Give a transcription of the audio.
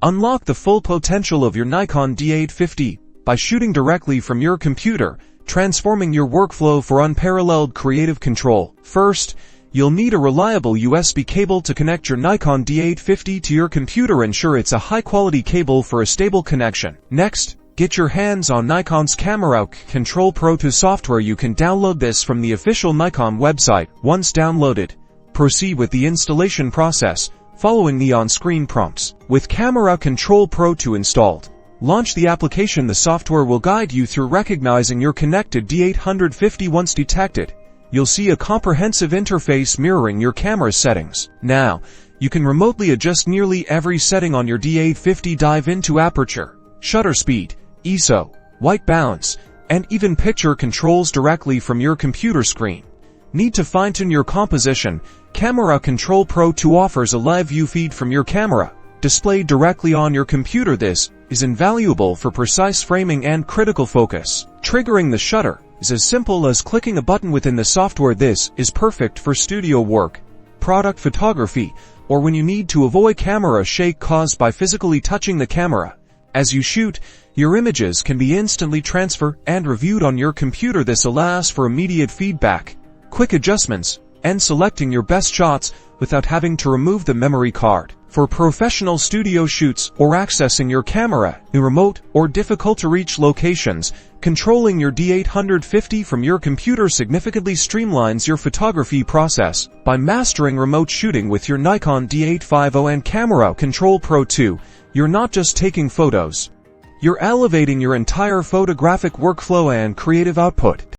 Unlock the full potential of your Nikon D850 by shooting directly from your computer, transforming your workflow for unparalleled creative control. First, you'll need a reliable USB cable to connect your Nikon D850 to your computer. Ensure it's a high-quality cable for a stable connection. Next, get your hands on Nikon's Camera Control Pro 2 software. You can download this from the official Nikon website. Once downloaded, proceed with the installation process, following the on-screen prompts. With Camera Control Pro 2 installed, launch the application. The software will guide you through recognizing your connected D850. Once detected, you'll see a comprehensive interface mirroring your camera's settings. Now, you can remotely adjust nearly every setting on your D850. Dive into aperture, shutter speed, ISO, white balance, and even picture controls directly from your computer screen. Need to fine-tune your composition? Camera Control Pro 2 offers a live view feed from your camera, displayed directly on your computer. This is invaluable for precise framing and critical focus. Triggering the shutter is as simple as clicking a button within the software. This is perfect for studio work, product photography, or when you need to avoid camera shake caused by physically touching the camera. As you shoot, your images can be instantly transferred and reviewed on your computer. This allows for immediate feedback, quick adjustments, and selecting your best shots without having to remove the memory card. For professional studio shoots or accessing your camera in remote or difficult-to-reach locations, controlling your D850 from your computer significantly streamlines your photography process. By mastering remote shooting with your Nikon D850 and Camera Control Pro 2, you're not just taking photos, you're elevating your entire photographic workflow and creative output.